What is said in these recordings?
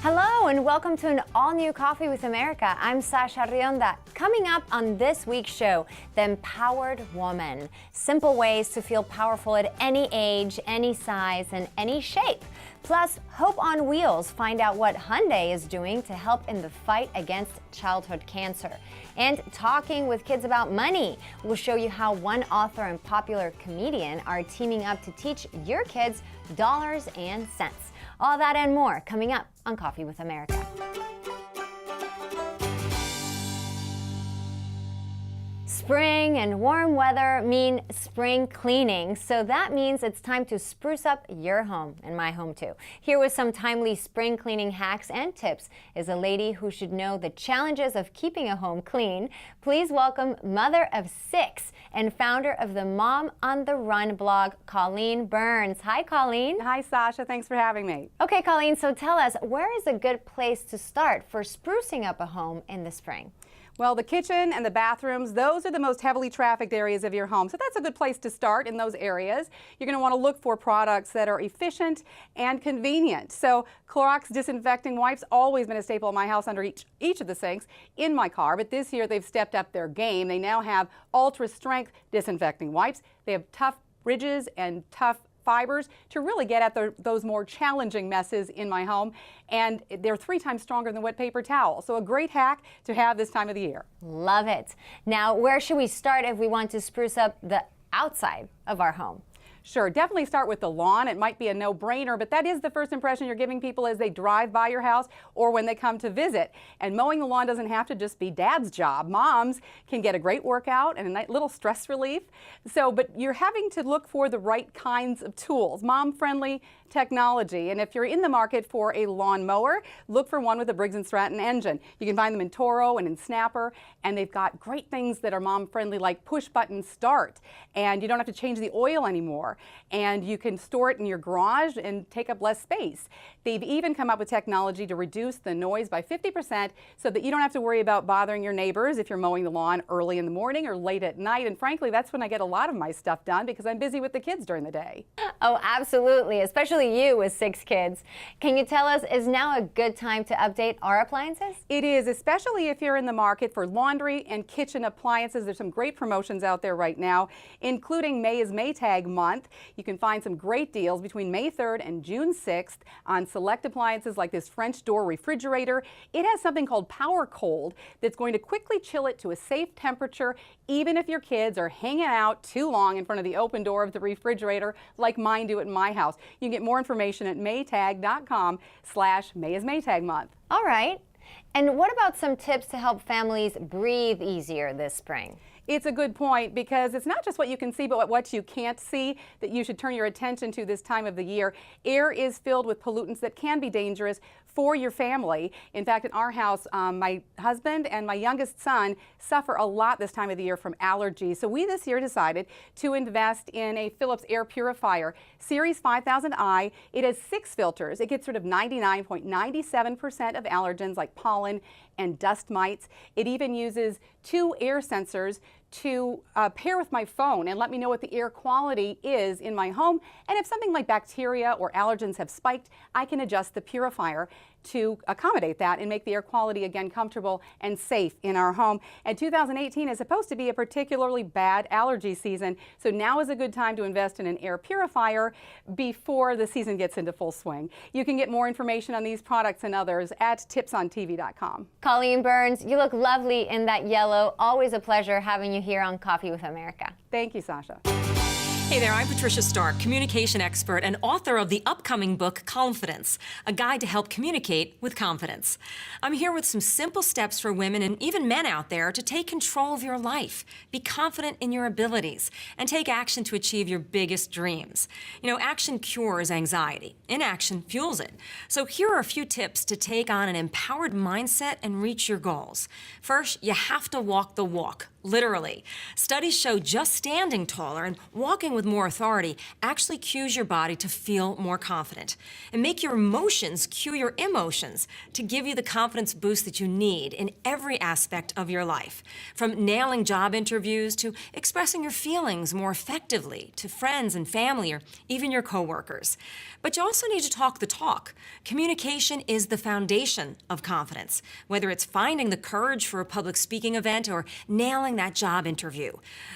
Hello and welcome to an all-new Coffee with America. I'm Sasha Rionda. Coming up on this week's show, the empowered woman. Simple ways to feel powerful at any age, any size, and any shape. Plus, Hope on Wheels. Find out what Hyundai is doing to help in the fight against childhood cancer. And talking with kids about money. We'll show you how one author and popular comedian are teaming up to teach your kids dollars and cents. All that and more coming up on Coffee with America. Spring and warm weather mean spring cleaning, so that means it's time to spruce up your home, and my home too. Here with some timely spring cleaning hacks and tips is a lady who should know the challenges of keeping a home clean. Please welcome mother of 6 and founder of the Mom on the Run blog, Colleen Burns. Hi, Colleen. Hi, Sasha. Thanks for having me. Okay, Colleen, so tell us, where is a good place to start for sprucing up a home in the spring? Well, the kitchen and the bathrooms, those are the most heavily trafficked areas of your home. So that's a good place to start in those areas. You're going to want to look for products that are efficient and convenient. So Clorox disinfecting wipes, always been a staple in my house under each of the sinks in my car. But this year they've stepped up their game. They now have ultra strength disinfecting wipes. They have tough ridges and tough fibers to really get at those more challenging messes in my home, and they're 3 times stronger than wet paper towel. So a great hack to have this time of the year. Love it. Now, where should we start if we want to spruce up the outside of our home? Sure, definitely start with the lawn. It might be a no-brainer, but that is the first impression you're giving people as they drive by your house or when they come to visit. And mowing the lawn doesn't have to just be dad's job. Moms can get a great workout and a nice little stress relief. But you're having to look for the right kinds of tools, mom-friendly technology. And if you're in the market for a lawn mower, look for one with a Briggs & Stratton engine. You can find them in Toro and in Snapper, and they've got great things that are mom-friendly, like push-button start, and you don't have to change the oil anymore. And you can store it in your garage and take up less space. They've even come up with technology to reduce the noise by 50% so that you don't have to worry about bothering your neighbors if you're mowing the lawn early in the morning or late at night. And frankly, that's when I get a lot of my stuff done because I'm busy with the kids during the day. Oh, absolutely, especially you with 6 kids. Can you tell us, is now a good time to update our appliances? It is, especially if you're in the market for laundry and kitchen appliances. There's some great promotions out there right now, including May is Maytag month. You can find some great deals between May 3rd and June 6th on select appliances like this French door refrigerator. It has something called Power Cold that's going to quickly chill it to a safe temperature, even if your kids are hanging out too long in front of the open door of the refrigerator like mine do at my house. You can get more information at maytag.com/May is Maytag month. All right. And what about some tips to help families breathe easier this spring? It's a good point because it's not just what you can see, but what you can't see that you should turn your attention to this time of the year. Air is filled with pollutants that can be dangerous for your family. In fact, in our house, my husband and my youngest son suffer a lot this time of the year from allergies. So we this year decided to invest in a Philips air purifier, Series 5000i. It has 6 filters. It gets rid of 99.97% of allergens like pollen and dust mites. It even uses 2 air sensors to pair with my phone and let me know what the air quality is in my home. And if something like bacteria or allergens have spiked, I can adjust the purifier to accommodate that and make the air quality again comfortable and safe in our home. And 2018 is supposed to be a particularly bad allergy season, so now is a good time to invest in an air purifier before the season gets into full swing. You can get more information on these products and others at tipsontv.com. Colleen Burns, you look lovely in that yellow. Always a pleasure having you here on Coffee with America. Thank you, Sasha. Hey there, I'm Patricia Stark, communication expert and author of the upcoming book, Confidence, a guide to help communicate with confidence. I'm here with some simple steps for women and even men out there to take control of your life, be confident in your abilities, and take action to achieve your biggest dreams. You know, action cures anxiety. Inaction fuels it. So here are a few tips to take on an empowered mindset and reach your goals. First, you have to walk the walk. literally. Studies show just standing taller and walking with more authority actually cues your body to feel more confident. And make your emotions cue your emotions to give you the confidence boost that you need in every aspect of your life. From nailing job interviews to expressing your feelings more effectively to friends and family or even your coworkers. But you also need to talk the talk. Communication is the foundation of confidence, whether it's finding the courage for a public speaking event or nailing that job interview.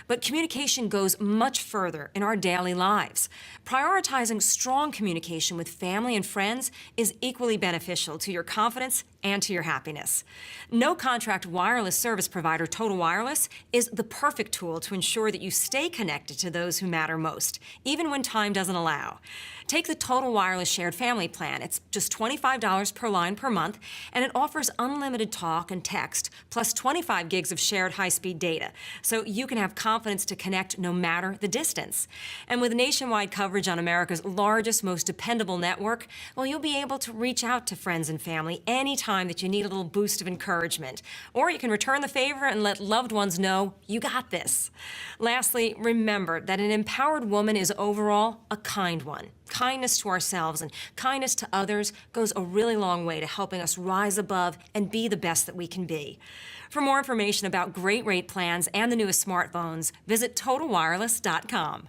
But communication goes much further in our daily lives. Prioritizing strong communication with family and friends is equally beneficial to your confidence and to your happiness. No contract wireless service provider, Total Wireless, is the perfect tool to ensure that you stay connected to those who matter most, even when time doesn't allow. Take the Total Wireless Shared Family Plan. It's just $25 per line per month, and it offers unlimited talk and text, plus 25 gigs of shared high-speed data, so you can have confidence to connect no matter the distance. And with nationwide coverage on America's largest, most dependable network, well, you'll be able to reach out to friends and family anytime that you need a little boost of encouragement. Or you can return the favor and let loved ones know you got this. Lastly, remember that an empowered woman is overall a kind one. Kindness to ourselves and kindness to others goes a really long way to helping us rise above and be the best that we can be. For more information about great rate plans and the newest smartphones, visit TotalWireless.com.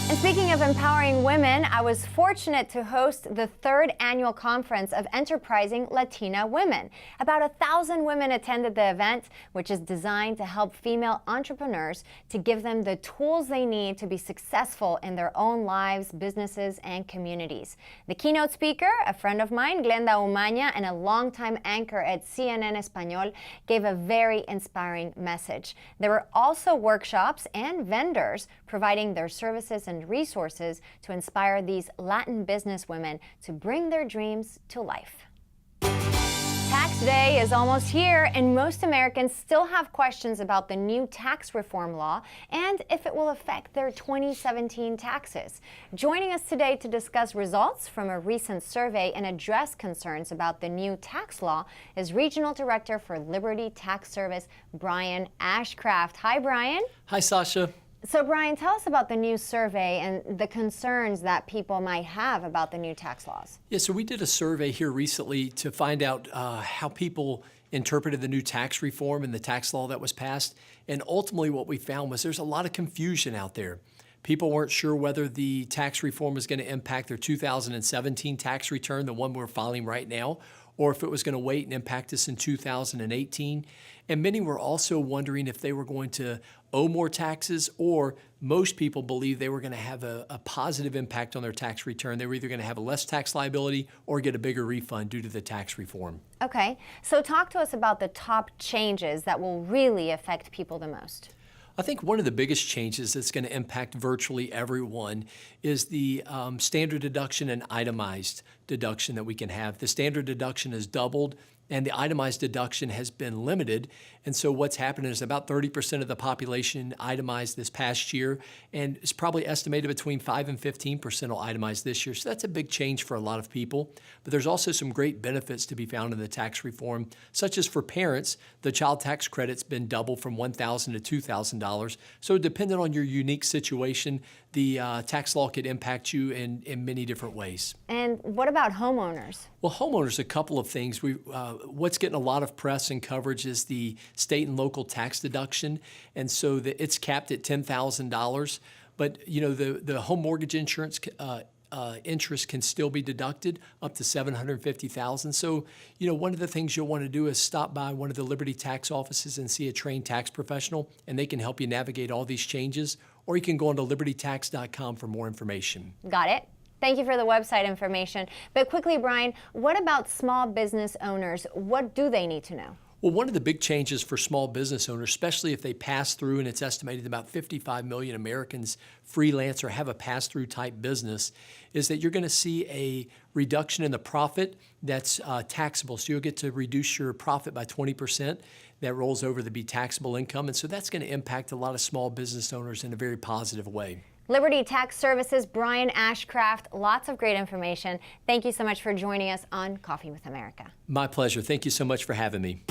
And speaking of empowering women, I was fortunate to host the 3rd annual conference of Enterprising Latina Women. About 1,000 women attended the event, which is designed to help female entrepreneurs to give them the tools they need to be successful in their own lives, businesses, and communities. The keynote speaker, a friend of mine, Glenda Umaña, and a longtime anchor at CNN Español, gave a very inspiring message. There were also workshops and vendors providing their services and resources to inspire these Latin businesswomen to bring their dreams to life. Tax day is almost here, and most Americans still have questions about the new tax reform law and if it will affect their 2017 taxes. Joining us today to discuss results from a recent survey and address concerns about the new tax law is Regional Director for Liberty Tax Service, Brian Ashcraft. Hi, Brian. Hi, Sasha. So, Brian, tell us about the new survey and the concerns that people might have about the new tax laws. Yeah, so we did a survey here recently to find out how people interpreted the new tax reform and the tax law that was passed. And ultimately what we found was there's a lot of confusion out there. People weren't sure whether the tax reform was going to impact their 2017 tax return, the one we're filing right now, or if it was going to wait and impact us in 2018. And many were also wondering if they were going to owe more taxes, or most people believe they were going to have a positive impact on their tax return. They were either going to have a less tax liability or get a bigger refund due to the tax reform. Okay, so talk to us about the top changes that will really affect people the most. I think one of the biggest changes that's going to impact virtually everyone is the standard deduction and itemized deduction that we can have. The standard deduction is doubled, and the itemized deduction has been limited. And so what's happened is about 30% of the population itemized this past year, and it's probably estimated between 5 and 15% will itemize this year. So that's a big change for a lot of people. But there's also some great benefits to be found in the tax reform, such as for parents, the child tax credit's been doubled from $1,000 to $2,000. So depending on your unique situation, the tax law could impact you in many different ways. And what about homeowners? Well, homeowners, a couple of things. What's getting a lot of press and coverage is the state and local tax deduction, and so it's capped at $10,000. But you know, the home mortgage insurance interest can still be deducted up to $750,000. So you know, one of the things you'll want to do is stop by one of the Liberty tax offices and see a trained tax professional, and they can help you navigate all these changes. Or you can go onto libertytax.com for more information. Got it. Thank you for the website information. But quickly, Brian, what about small business owners? What do they need to know? Well, one of the big changes for small business owners, especially if they pass through, and it's estimated about 55 million Americans freelance or have a pass-through type business, is that you're going to see a reduction in the profit that's taxable. So you'll get to reduce your profit by 20%. That rolls over to be taxable income. And so that's going to impact a lot of small business owners in a very positive way. Liberty Tax Services, Brian Ashcraft, lots of great information. Thank you so much for joining us on Coffee with America. My pleasure. Thank you so much for having me.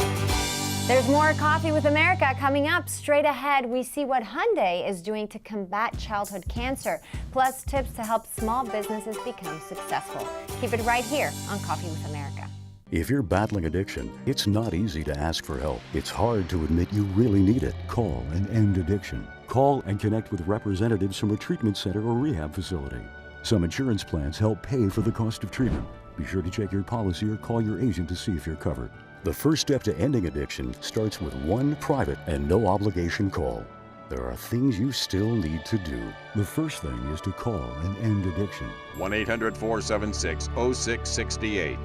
There's more Coffee with America coming up. Straight ahead, we see what Hyundai is doing to combat childhood cancer, plus tips to help small businesses become successful. Keep it right here on Coffee with America. If you're battling addiction, it's not easy to ask for help. It's hard to admit you really need it. Call and end addiction. Call and connect with representatives from a treatment center or rehab facility. Some insurance plans help pay for the cost of treatment. Be sure to check your policy or call your agent to see if you're covered. The first step to ending addiction starts with one private and no obligation call. There are things you still need to do. The first thing is to call and end addiction. 1-800-476-0668.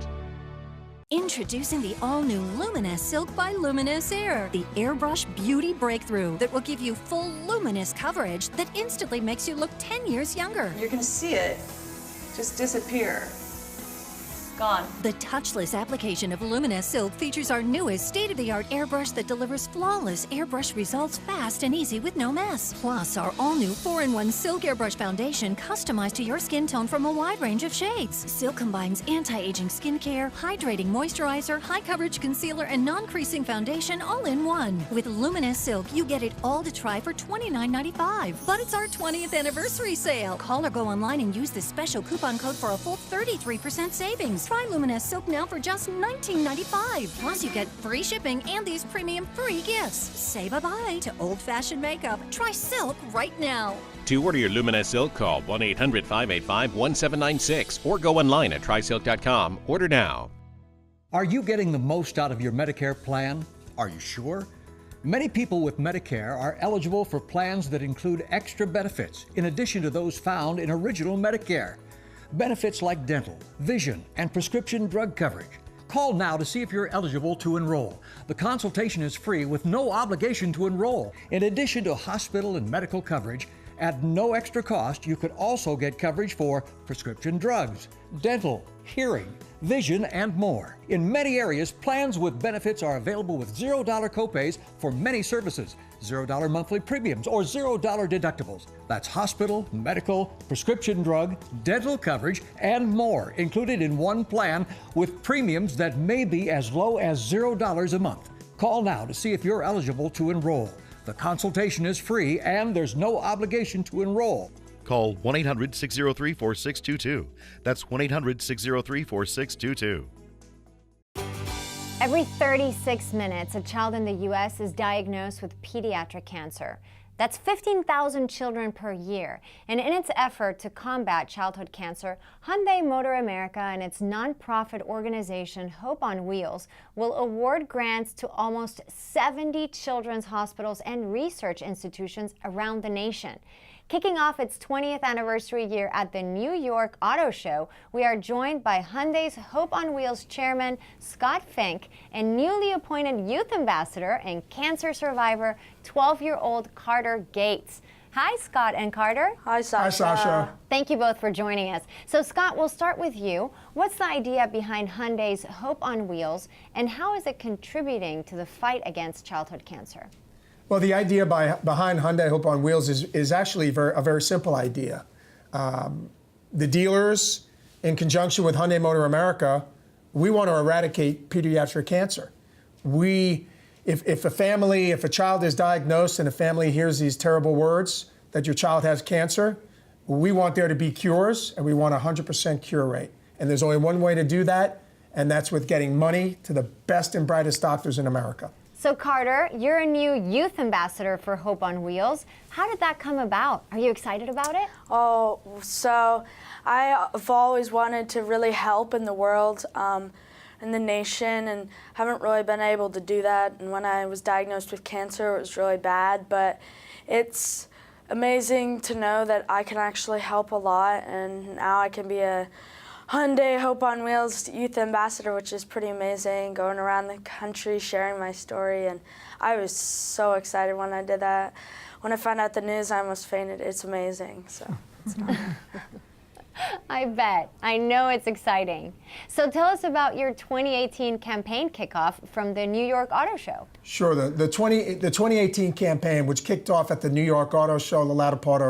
Introducing the all-new Luminous Silk by Luminous Air, the airbrush beauty breakthrough that will give you full luminous coverage that instantly makes you look 10 years younger. You're going to see it just disappear. Gone. The touchless application of Luminous Silk features our newest state-of-the-art airbrush that delivers flawless airbrush results fast and easy with no mess. Plus, our all-new 4-in-1 Silk Airbrush Foundation customized to your skin tone from a wide range of shades. Silk combines anti-aging skincare, hydrating moisturizer, high-coverage concealer, and non-creasing foundation all in one. With Luminous Silk, you get it all to try for $29.95. But it's our 20th anniversary sale. Call or go online and use this special coupon code for a full 33% savings. Try Luminous Silk now for just $19.95. Plus, you get free shipping and these premium free gifts. Say bye-bye to old-fashioned makeup. Try Silk right now. To order your Luminous Silk, call 1-800-585-1796 or go online at trysilk.com. Order now. Are you getting the most out of your Medicare plan? Are you sure? Many people with Medicare are eligible for plans that include extra benefits in addition to those found in original Medicare. Benefits like dental, vision, and prescription drug coverage. Call now to see if you're eligible to enroll. The consultation is free with no obligation to enroll. In addition to hospital and medical coverage, at no extra cost, you could also get coverage for prescription drugs, dental, hearing, vision, and more. In many areas, plans with benefits are available with $0 copays for many services, $0 monthly premiums, or $0 deductibles. That's hospital, medical, prescription drug, dental coverage, and more included in one plan with premiums that may be as low as $0 a month. Call now to see if you're eligible to enroll. The consultation is free and there's no obligation to enroll. Call 1-800-603-4622. That's 1-800-603-4622. Every 36 minutes, a child in the U.S. is diagnosed with pediatric cancer. That's 15,000 children per year. And in its effort to combat childhood cancer, Hyundai Motor America and its nonprofit organization Hope on Wheels will award grants to almost 70 children's hospitals and research institutions around the nation. Kicking off its 20th anniversary year at the New York Auto Show, we are joined by Hyundai's Hope on Wheels chairman, Scott Fink, and newly appointed youth ambassador and cancer survivor, 12-year-old Carter Gates. Hi, Scott and Carter. Hi, Sasha. Hi, Sasha. Thank you both for joining us. So, Scott, we'll start with you. What's the idea behind Hyundai's Hope on Wheels, and how is it contributing to the fight against childhood cancer? Well, the idea behind Hyundai Hope on Wheels is actually a very simple idea. The dealers, in conjunction with Hyundai Motor America, we want to eradicate pediatric cancer. If a child is diagnosed and a family hears these terrible words that your child has cancer, we want there to be cures, and we want a 100% cure rate. And there's only one way to do that, and that's with getting money to the best and brightest doctors in America. So, Carter, you're a new youth ambassador for Hope on Wheels. How did that come about? Are you excited about it? Oh, so I've always wanted to really help in the world, in the nation, and haven't really been able to do that. And when I was diagnosed with cancer, it was really bad, but it's amazing to know that I can actually help a lot, and now I can be a Hyundai Hope on Wheels youth ambassador, which is pretty amazing, going around the country sharing my story, and I was so excited when I did that. When I found out the news, I almost fainted. It's amazing. So it's an honor. I bet. I know it's exciting. So tell us about your 2018 campaign kickoff from the New York Auto Show. Sure. The 2018 campaign, which kicked off at the New York Auto Show in the latter part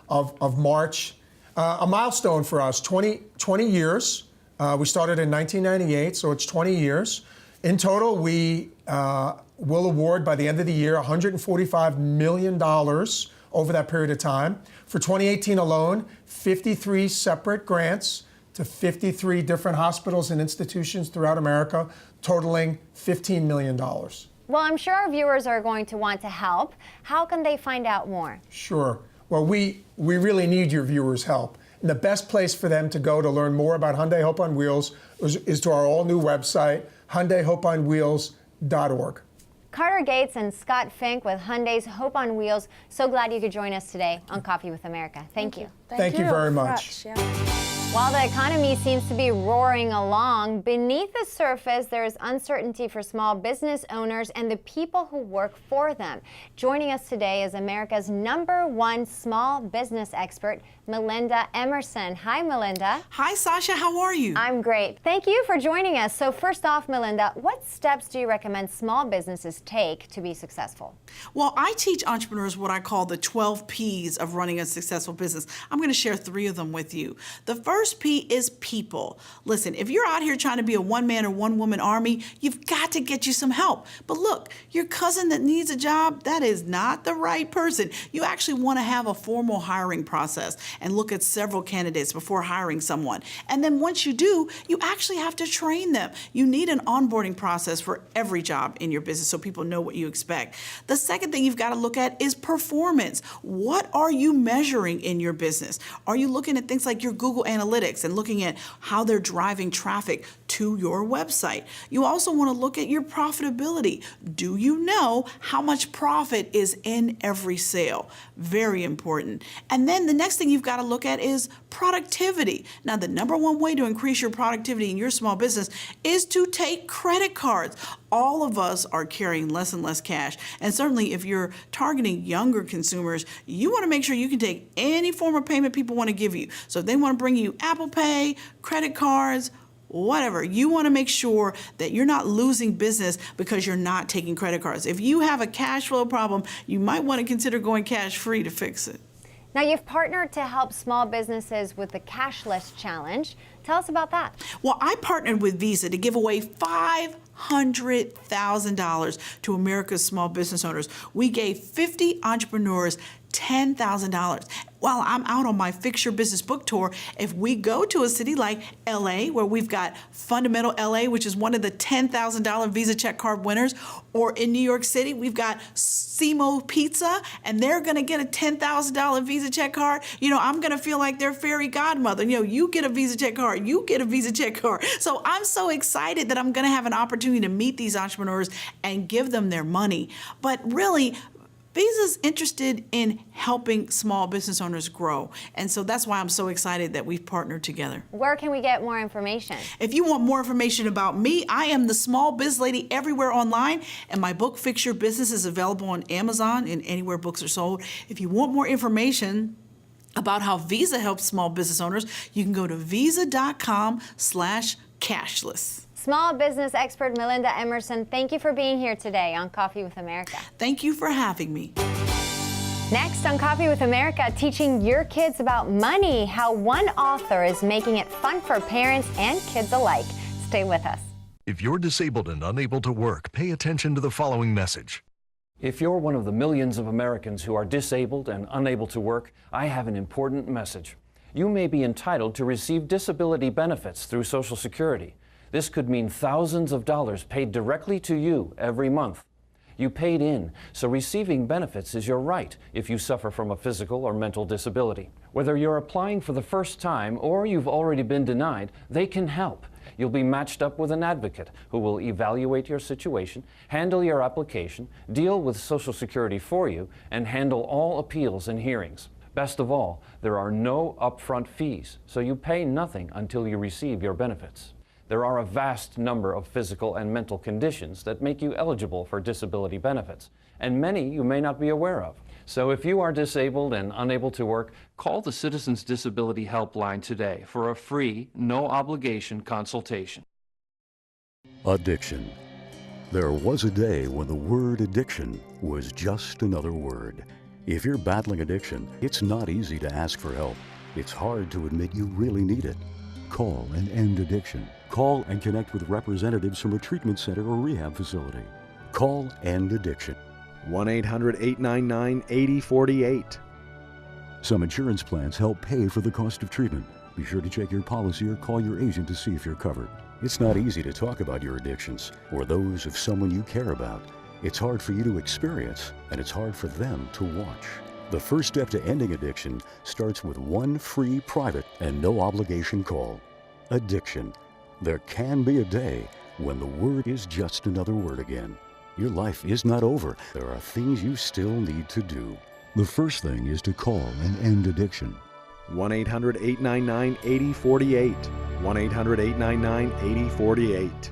of March, a milestone for us, 20 years. We started in 1998, so it's 20 years. In total, we will award by the end of the year $145 million over that period of time. For 2018 alone, 53 separate grants to 53 different hospitals and institutions throughout America, totaling $15 million. Well, I'm sure our viewers are going to want to help. How can they find out more? Sure. Well, we really need your viewers' help. And the best place for them to go to learn more about Hyundai Hope on Wheels is to our all-new website, HyundaiHopeOnWheels.org. Carter Gates and Scott Fink with Hyundai's Hope on Wheels. So glad you could join us today on Coffee with America. Thank you. Thank you very much. While the economy seems to be roaring along, beneath the surface there is uncertainty for small business owners and the people who work for them. Joining us today is America's #1 small business expert, Melinda Emerson. Hi, Melinda. Hi, Sasha. How are you? I'm great. Thank you for joining us. So first off, Melinda, what steps do you recommend small businesses take to be successful? Well, I teach entrepreneurs what I call the 12 P's of running a successful business. I'm going to share 3 of them with you. The first P is people. Listen, if you're out here trying to be a one-man or one-woman army, you've got to get you some help. But look, your cousin that needs a job, that is not the right person. You actually want to have a formal hiring process and look at several candidates before hiring someone. And then once you do, you actually have to train them. You need an onboarding process for every job in your business so people know what you expect. The second thing you've got to look at is performance. What are you measuring in your business? Are you looking at things like your Google Analytics and looking at how they're driving traffic to your website? You also want to look at your profitability. Do you know how much profit is in every sale? Very important. And then the next thing you've got to look at is productivity. Now, the #1 way to increase your productivity in your small business is to take credit cards. All of us are carrying less and less cash. And certainly if you're targeting younger consumers, you want to make sure you can take any form of payment people want to give you. So if they want to bring you Apple Pay, credit cards, whatever, you want to make sure that you're not losing business because you're not taking credit cards. If you have a cash flow problem, you might want to consider going cash free to fix it. Now, you've partnered to help small businesses with the Cashless Challenge. Tell us about that. Well, I partnered with Visa to give away $500,000 to America's small business owners. We gave 50 entrepreneurs $10,000. While I'm out on my Fix Your Business book tour, if we go to a city like LA, where we've got Fundamental LA, which is one of the $10,000 Visa check card winners, or in New York City, we've got Simo Pizza, and they're going to get a $10,000 Visa check card. You know, I'm going to feel like their fairy godmother. You know, you get a Visa check card, you get a Visa check card. So I'm so excited that I'm going to have an opportunity to meet these entrepreneurs and give them their money. But really, Visa's interested in helping small business owners grow. And so that's why I'm so excited that we've partnered together. Where can we get more information? If you want more information about me, I am the small biz lady everywhere online. And my book, Fix Your Business, is available on Amazon and anywhere books are sold. If you want more information about how Visa helps small business owners, you can go to visa.com/cashless. Small business expert Melinda Emerson, thank you for being here today on Coffee with America. Thank you for having me. Next on Coffee with America, teaching your kids about money, how one author is making it fun for parents and kids alike. Stay with us. If you're disabled and unable to work, pay attention to the following message. If you're one of the millions of Americans who are disabled and unable to work, I have an important message. You may be entitled to receive disability benefits through Social Security. This could mean thousands of dollars paid directly to you every month. You paid in, so receiving benefits is your right if you suffer from a physical or mental disability. Whether you're applying for the first time or you've already been denied, they can help. You'll be matched up with an advocate who will evaluate your situation, handle your application, deal with Social Security for you, and handle all appeals and hearings. Best of all, there are no upfront fees, so you pay nothing until you receive your benefits. There are a vast number of physical and mental conditions that make you eligible for disability benefits, and many you may not be aware of. So if you are disabled and unable to work, call the Citizens Disability Helpline today for a free, no-obligation consultation. Addiction. There was a day when the word addiction was just another word. If you're battling addiction, it's not easy to ask for help. It's hard to admit you really need it. Call and end addiction. Call and connect with representatives from a treatment center or rehab facility. Call End Addiction. 1-800-899-8048. Some insurance plans help pay for the cost of treatment. Be sure to check your policy or call your agent to see if you're covered. It's not easy to talk about your addictions or those of someone you care about. It's hard for you to experience, and it's hard for them to watch. The first step to ending addiction starts with one free, private, and no obligation call. Addiction. There can be a day when the word is just another word again. Your life is not over. There are things you still need to do. The first thing is to call and end addiction. 1-800-899-8048. 1-800-899-8048.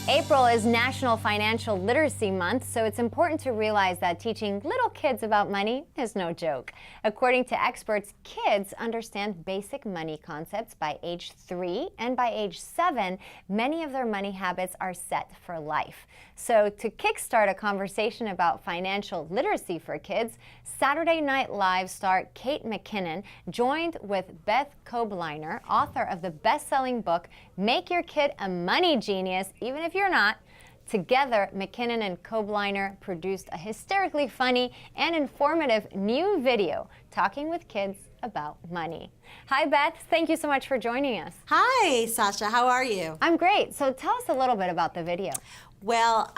April is National Financial Literacy Month, so it's important to realize that teaching little kids about money is no joke. According to experts, kids understand basic money concepts by age 3, and by age 7, many of their money habits are set for life. So to kickstart a conversation about financial literacy for kids, Saturday Night Live star Kate McKinnon joined with Beth Kobliner, author of the best-selling book, Make Your Kid a Money Genius, Even If You're Not. Together, McKinnon and Kobliner produced a hysterically funny and informative new video talking with kids about money. Hi, Beth. Thank you so much for joining us. Hi, Sasha. How are you? I'm great. So tell us a little bit about the video. Well,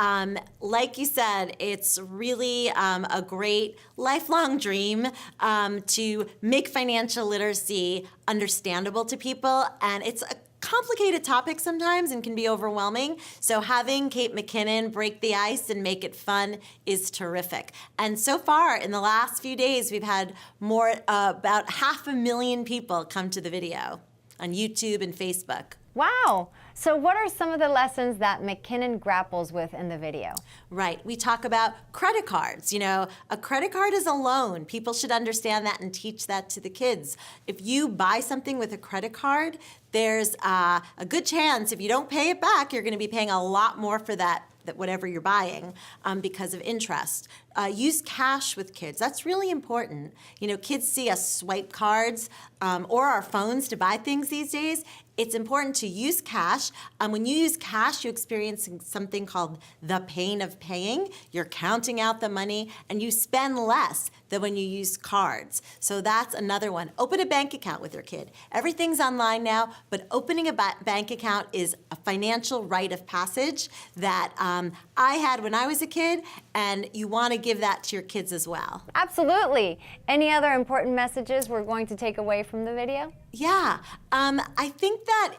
like you said, it's really a great lifelong dream to make financial literacy understandable to people, and it's a complicated topic sometimes and can be overwhelming. So having Kate McKinnon break the ice and make it fun is terrific. And so far, in the last few days, we've had about 500,000 people come to the video on YouTube and Facebook. Wow. So what are some of the lessons that McKinnon grapples with in the video? Right. We talk about credit cards. You know, a credit card is a loan. People should understand that and teach that to the kids. If you buy something with a credit card, there's a good chance if you don't pay it back, you're going to be paying a lot more for that whatever you're buying because of interest. Use cash with kids. That's really important. You know, kids see us swipe cards or our phones to buy things these days. It's important to use cash. When you use cash, you experience something called the pain of paying. You're counting out the money, and you spend less than when you use cards. So that's another one. Open a bank account with your kid. Everything's online now, but opening a bank account is a financial rite of passage that I had when I was a kid, and you want to give that to your kids as well. Absolutely. Any other important messages we're going to take away from the video? Yeah, I think that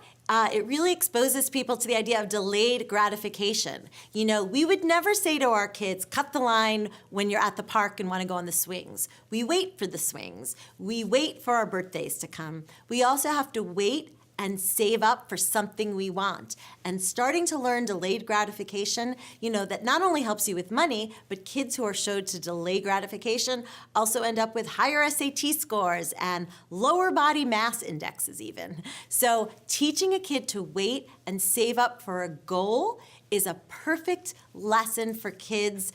it really exposes people to the idea of delayed gratification. You know, we would never say to our kids, cut the line when you're at the park and want to go on the swings. We wait for the swings. We wait for our birthdays to come. We also have to wait and save up for something we want. And starting to learn delayed gratification, you know, that not only helps you with money, but kids who are showed to delay gratification also end up with higher SAT scores and lower body mass indexes even. So teaching a kid to wait and save up for a goal is a perfect lesson for kids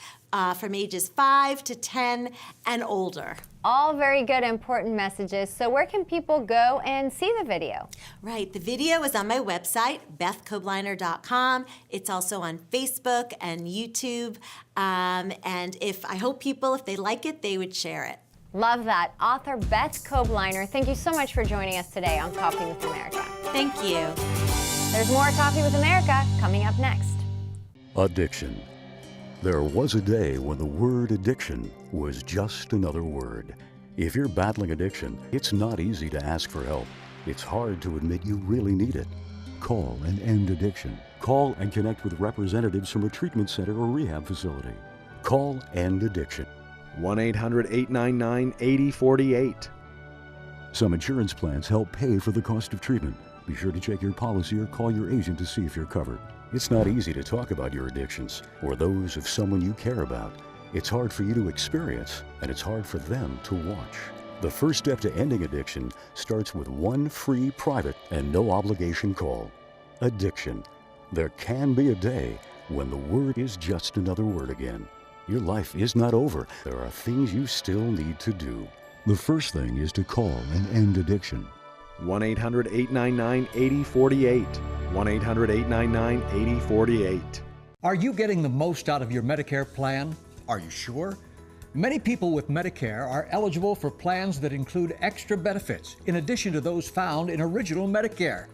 from ages 5 to 10 and older. All very good, important messages. So where can people go and see the video? Right, the video is on my website, bethkobliner.com. It's also on Facebook and YouTube. And I hope people, if they like it, they would share it. Love that. Author Beth Kobliner, thank you so much for joining us today on Coffee with America. Thank you. There's more Coffee with America coming up next. Addiction. There was a day when the word addiction was just another word. If you're battling addiction, it's not easy to ask for help. It's hard to admit you really need it. Call and end addiction. Call and connect with representatives from a treatment center or rehab facility. Call End Addiction. 1-800-899-8048. Some insurance plans help pay for the cost of treatment. Be sure to check your policy or call your agent to see if you're covered. It's not easy to talk about your addictions or those of someone you care about. It's hard for you to experience, and it's hard for them to watch. The first step to ending addiction starts with one free, private, and no obligation call. Addiction. There can be a day when the word is just another word again. Your life is not over. There are things you still need to do. The first thing is to call and end addiction. 1-800-899-8048. 1-800-899-8048. Are you getting the most out of your Medicare plan? Are you sure? Many people with Medicare are eligible for plans that include extra benefits in addition to those found in original Medicare.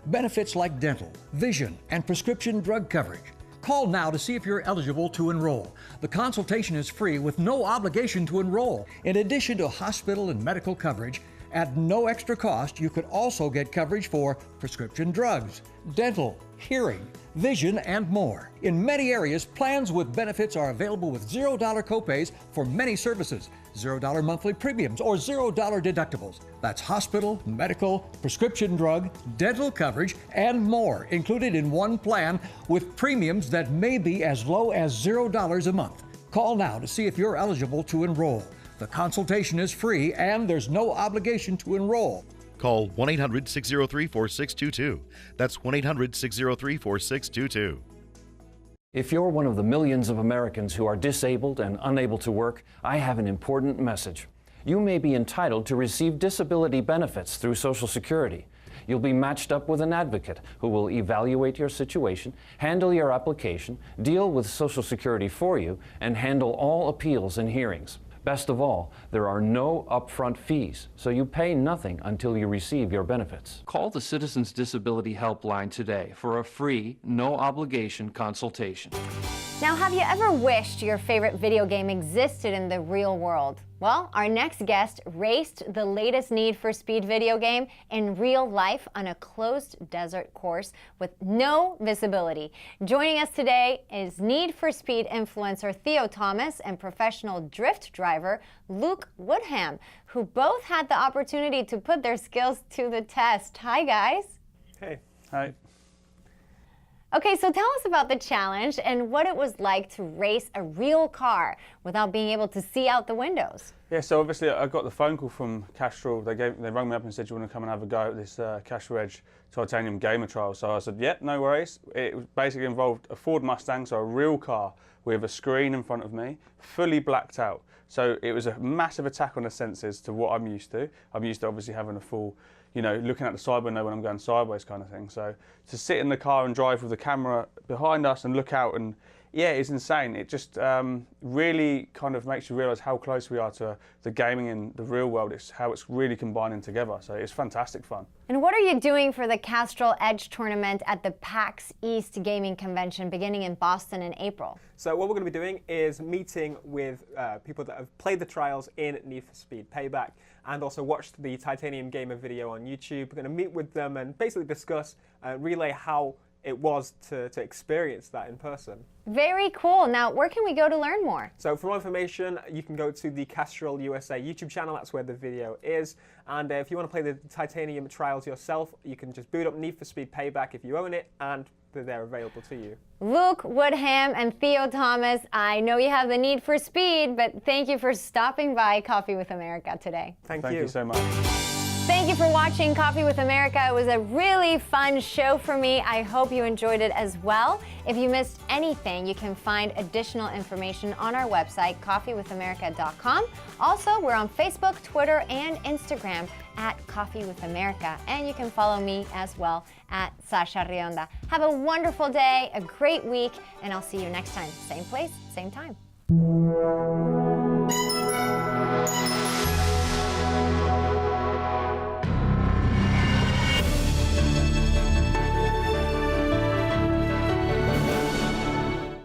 Benefits like dental, vision, and prescription drug coverage. Call now to see if you're eligible to enroll. The consultation is free with no obligation to enroll. In addition to hospital and medical coverage, at no extra cost, you could also get coverage for prescription drugs, dental, hearing, vision, and more. In many areas, plans with benefits are available with $0 copays for many services, $0 monthly premiums, or $0 deductibles. That's hospital, medical, prescription drug, dental coverage, and more included in one plan with premiums that may be as low as $0 a month. Call now to see if you're eligible to enroll. The consultation is free and there's no obligation to enroll. Call 1-800-603-4622. That's 1-800-603-4622. If you're one of the millions of Americans who are disabled and unable to work, I have an important message. You may be entitled to receive disability benefits through Social Security. You'll be matched up with an advocate who will evaluate your situation, handle your application, deal with Social Security for you, and handle all appeals and hearings. Best of all, there are no upfront fees, so you pay nothing until you receive your benefits. Call the Citizens Disability Helpline today for a free, no-obligation consultation. Now, have you ever wished your favorite video game existed in the real world? Well, our next guest raced the latest Need for Speed video game in real life on a closed desert course with no visibility. Joining us today is Need for Speed influencer Theo Thomas and professional drift driver Luke Woodham, who both had the opportunity to put their skills to the test. Hi, guys. Hey. Hi. Okay, so tell us about the challenge and what it was like to race a real car without being able to see out the windows. Yeah, so obviously I got the phone call from Castrol. They rang me up and said, "Do you want to come and have a go at this Castrol Edge titanium gamer trial?" So I said, "Yeah, no worries." It basically involved a Ford Mustang, so a real car with a screen in front of me, fully blacked out. So it was a massive attack on the senses to what I'm used to. I'm used to obviously having a full, you know, looking at the side window when I'm going sideways kind of thing. So to sit in the car and drive with the camera behind us and look out, and yeah, it's insane. It just really kind of makes you realise how close we are to the gaming in the real world. It's how it's really combining together. So it's fantastic fun. And what are you doing for the Castrol Edge tournament at the PAX East Gaming Convention beginning in Boston in April? So what we're going to be doing is meeting with people that have played the trials in Need for Speed Payback and also watched the Titanium Gamer video on YouTube. We're going to meet with them and basically discuss, relay how it was to experience that in person. Very cool. Now, where can we go to learn more? So for more information, you can go to the Castrol USA YouTube channel. That's where the video is. And if you want to play the Titanium trials yourself, you can just boot up Need for Speed Payback if you own it, and they're available to you. Luke Woodham and Theo Thomas, I know you have the Need for Speed, but thank you for stopping by Coffee with America today. Thank you. Thank you so much. Thank you for watching Coffee with America. It was a really fun show for me. I hope you enjoyed it as well. If you missed anything, you can find additional information on our website, coffeewithamerica.com. Also, we're on Facebook, Twitter, and Instagram at Coffee with America. And you can follow me as well at Sasha Rionda. Have a wonderful day, a great week, and I'll see you next time. Same place, same time.